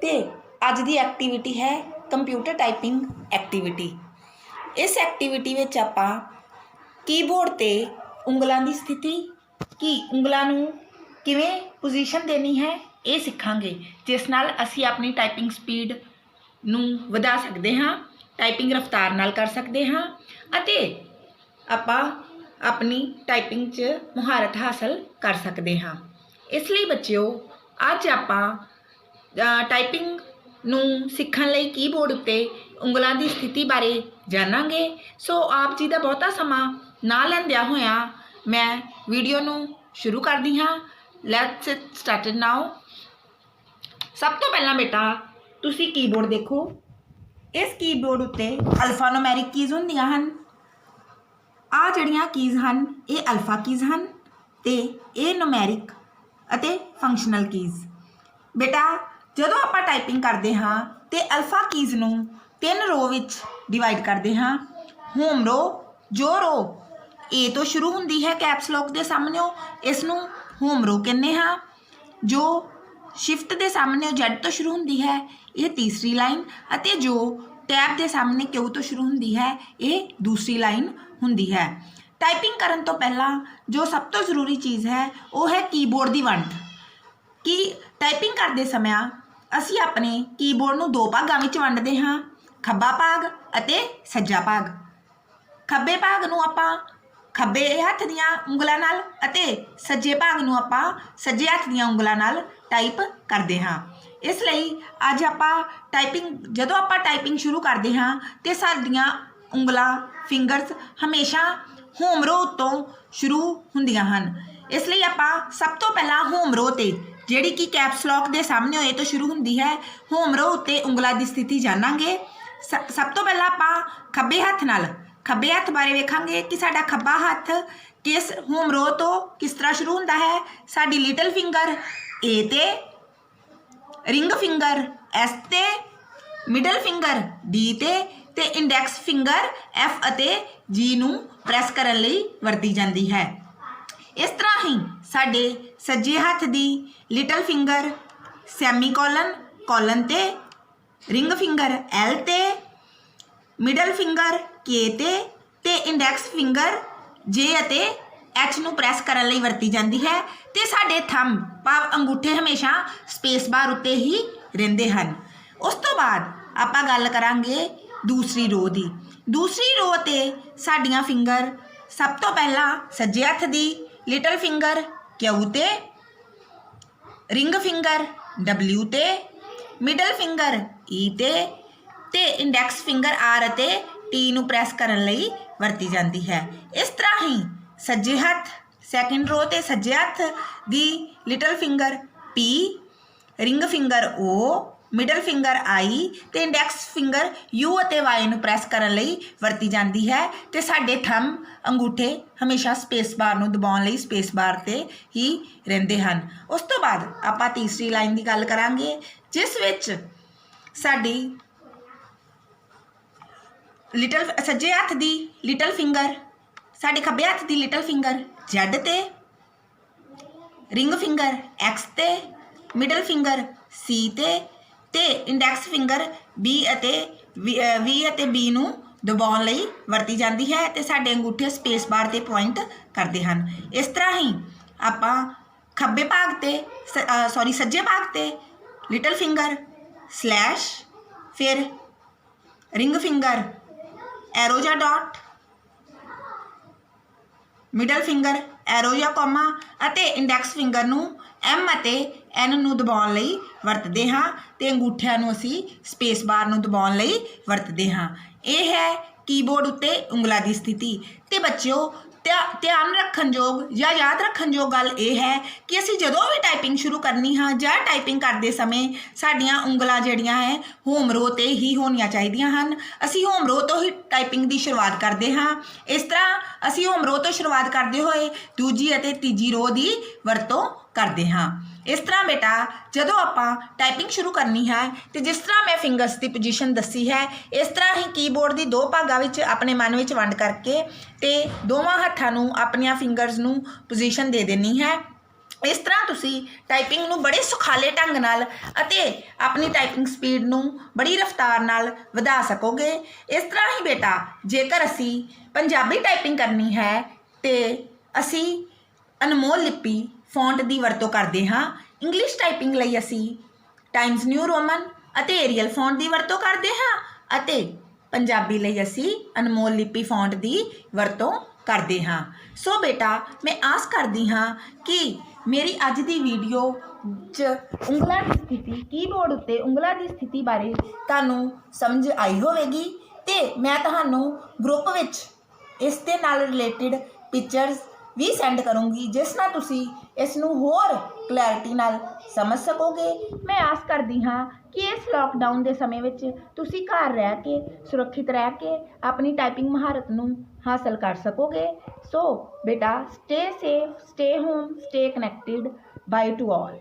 ਤੇ ਅੱਜ ਦੀ ਐਕਟੀਵਿਟੀ है कंप्यूटर टाइपिंग एक्टिविटी। इस एक्टिविटी विच आपां कीबोर्ड ते ਉਂਗਲਾਂ ਦੀ स्थिति कि ਉਂਗਲਾਂ ਨੂੰ किवें पोजीशन देनी है ये सीखांगे, जिस नाल असीं अपनी टाइपिंग स्पीड नूं वधा सकते हाँ, टाइपिंग रफ्तार नाल कर सकते हाँ अते आपां अपनी टाइपिंग च मुहारत हासिल कर सकते हाँ। इसलिए बच्चों अज आपां टाइपिंग नूं सीखण लई कीबोर्ड उत्ते ਉਂਗਲਾਂ ਦੀ स्थिति बारे जानांगे। सो आप जी का बहुता समा ना लैंदिया होया मैं वीडियो नूं शुरू करदी हाँ। Let's start now. सब तो पहला बेटा तुसी कीबोर्ड देखो। इस कीबोर्ड उत्ते अल्फा नुमैरिक कीज़ हुंदियां हन। आ जिहड़ियां कीज़ हन ये अल्फा कीज़ हन ते ये नुमैरिक अते फंक्शनल कीज़। बेटा जदों आपां टाइपिंग करते हाँ तो अल्फा कीज़ नूं 3 रो विच डिवाइड करते हाँ। होम रो, जो रो ए तो शुरू हुंदी है कैप्स लॉक के सामने इसनूं होम रो कहने हाँ। जो शिफ्ट के सामने जेड तो शुरू हुंदी है ये तीसरी लाइन अते जो टैब के सामने क्यू तो शुरू हुंदी है ये दूसरी लाइन हुंदी है। टाइपिंग करन तो पहला जो सब तो जरूरी चीज़ है वो है कीबोर्ड की वंड। कि टाइपिंग करते समय असी अपने कीबोर्ड नूं 2 भागां विच वंडदे हाँ, खब्बा भाग अते सज्जा भाग। खब्बे भाग नूं आपां खब्बे हत्थ दीआं ਉਂਗਲਾਂ नाल अते सज्जे भाग नूं आपां सज्जे हत्थ दीआं ਉਂਗਲਾਂ नाल टाइप करते हाँ। इसलिए अज आपां टाइपिंग जदों आपां टाइपिंग शुरू करते हाँ तो साडियां ਉਂਗਲਾਂ फिंगर्स हमेशा होम रो उत्तों शुरू हुंदियां हन। इसलिए आपां सब तो पहला होम रो ते जिहड़ी कि कैप्स लॉक के सामने होए तो शुरू हुंदी है होम रो उत्ते ਉਂਗਲਾਂ की स्थिति जानांगे। सब तो पहला आपां खब्बे हत्थ नाल खब्बे हत्थ बारे वेखांगे कि साडा खब्बा हत्थ किस होम रो तो किस तरह शुरू हुंदा है। साडी लिटल फिंगर ए ते, रिंग फिंगर एस ते, मिडल फिंगर डी ते इंडैक्स फिंगर एफ अते जी नूं प्रैस करन लई वरती जांदी है। इस तरह ही साडे सज्जे हत्थ दी लिटल फिंगर सैमी कॉलन ते, रिंग फिंगर एल ते, मिडल फिंगर के ते इंडैक्स फिंगर जे अते एच नूं प्रैस करन लई वरती जांदी है। ते साडे थंब भाव अंगूठे हमेशा स्पेस बार उत्ते ही रहिंदे हन। उस तो बाद आपां गल करांगे दूसरी रो दी। दूसरी रो ते साडियां फिंगर सब तो पहला सज्जे हत्थ दी लिटल फिंगर क्यू ते, रिंग फिंगर डबल्यू ते, मिडल फिंगर ई ते इंडैक्स फिंगर आर अते टी नूं प्रैस करन लई वरती जाती है। इस तरह ही सज्जे हत्थ सैकेंड रो ते सज्जे हत्थ दी little finger P, ring finger O, middle finger I ते इंडैक्स फिंगर यू अते वाई नूं प्रैस करन लई वरती जाती है। ते साडे थंब अंगूठे हमेशा स्पेस बार नूं दबाउण लई स्पेस बार ते ही रहिंदे हन। उस तो बाद आपां तीसरी लाइन की गल करांगे जिस विच साडी लिटल सज्जे हत्थ दी लिटल फिंगर साडे खब्बे हत्थ दी लिटल फिंगर जेड ते, रिंग फिंगर एक्स ते, मिडल फिंगर सी ते इंडैक्स फिंगर बी अते वी अते बी नूं दबाउण लई वरती जाती है। ते साडे अंगूठे स्पेस बार ते पॉइंट करते हैं। इस तरह ही आपां खब्बे भाग ते सज्जे भाग ते लिटल फिंगर स्लैश, फिर रिंग फिंगर एरो या डॉट, मिडल फिंगर एरो या कॉमा अते इंडैक्स फिंगर नूं एम अते एन नूं दबाउण लई वरतदे हाँ ते अंगूठिਆਂ ਨੂੰ ਅਸੀਂ स्पेस बार नूं दबाउण लई वरतदे हाँ। यह है कीबोर्ड उत्ते ਉਂਗਲਾਂ ਦੀ स्थिति। ते बच्चों ध्यान रखण योग या याद रखण योग गल यह है कि असी जदों भी टाइपिंग शुरू करनी हाँ या टाइपिंग करते समय साडियां ਉਂਗਲਾਂ ਜਿਹੜੀਆਂ है होम रो ते ही होनियां चाहिदियां हन। असी होम रो तो ही टाइपिंग की शुरुआत करते हाँ। इस तरह असी होम रो तो शुरुआत करते हुए दूजी अते तीजी रो की वरतों करते हाँ। इस तरह बेटा जदों आपां टाइपिंग शुरू करनी है तो जिस तरह मैं फिंगर्स की पोजीशन दसी है इस तरह ही कीबोर्ड की 2 भागां विच अपने मन में वंड करके ते दोवां हत्थां नूं अपनियां फिंगर्स नूं पोजीशन दे देनी है। ਇਸ ਤਰ੍ਹਾਂ ਤੁਸੀਂ ਟਾਈਪਿੰਗ ਨੂੰ ਬੜੇ ਸੁਖਾਲੇ ਢੰਗ ਨਾਲ ਅਤੇ ਆਪਣੀ ਟਾਈਪਿੰਗ ਸਪੀਡ ਨੂੰ ਬੜੀ ਰਫ਼ਤਾਰ ਨਾਲ ਵਧਾ ਸਕੋਗੇ। ਇਸ ਤਰ੍ਹਾਂ ਹੀ ਬੇਟਾ ਜੇਕਰ ਅਸੀਂ ਪੰਜਾਬੀ ਟਾਈਪਿੰਗ ਕਰਨੀ ਹੈ ਤੇ ਅਸੀਂ ਅਨਮੋਲ ਲਿਪੀ ਫੌਂਟ ਦੀ ਵਰਤੋਂ ਕਰਦੇ ਹਾਂ। ਇੰਗਲਿਸ਼ ਟਾਈਪਿੰਗ ਲਈ ਅਸੀਂ ਟਾਈਮਜ਼ ਨਿਊ ਰੋਮਨ ਅਤੇ ਏਰੀਅਲ ਫੌਂਟ ਦੀ ਵਰਤੋਂ ਕਰਦੇ ਹਾਂ ਅਤੇ ਪੰਜਾਬੀ ਲਈ ਅਸੀਂ ਅਨਮੋਲ ਲਿਪੀ ਫੌਂਟ ਦੀ ਵਰਤੋਂ ਕਰਦੇ ਹਾਂ। ਸੋ ਬੇਟਾ ਮੈਂ ਆਸ ਕਰਦੀ ਹਾਂ ਕਿ ਮੇਰੀ ਅੱਜ ਦੀ ਵੀਡੀਓ 'ਚ ਉਂਗਲਾਂ ਦੀ ਸਥਿਤੀ ਕੀਬੋਰਡ ਉੱਤੇ ਉਂਗਲਾਂ ਦੀ ਸਥਿਤੀ ਬਾਰੇ ਤੁਹਾਨੂੰ ਸਮਝ ਆਈ ਹੋਵੇਗੀ ਅਤੇ ਮੈਂ ਤੁਹਾਨੂੰ ਗਰੁੱਪ ਵਿੱਚ ਇਸ ਦੇ ਨਾਲ ਰਿਲੇਟਿਡ ਪਿਕਚਰਸ ਵੀ ਸੈਂਡ ਕਰੂੰਗੀ ਜਿਸ ਨਾਲ ਤੁਸੀਂ ਇਸ ਨੂੰ ਹੋਰ ਕਲੈਰਿਟੀ ਨਾਲ ਸਮਝ ਸਕੋਗੇ। ਮੈਂ ਆਸ ਕਰਦੀ ਹਾਂ ਕਿ ਇਸ ਲੋਕਡਾਊਨ ਦੇ ਸਮੇਂ ਵਿੱਚ ਤੁਸੀਂ ਘਰ ਰਹਿ ਕੇ ਸੁਰੱਖਿਅਤ ਰਹਿ ਕੇ ਆਪਣੀ ਟਾਈਪਿੰਗ ਮਹਾਰਤ ਨੂੰ ਹਾਸਲ ਕਰ ਸਕੋਗੇ। ਸੋ ਬੇਟਾ stay safe, stay home, stay connected. Bye to all.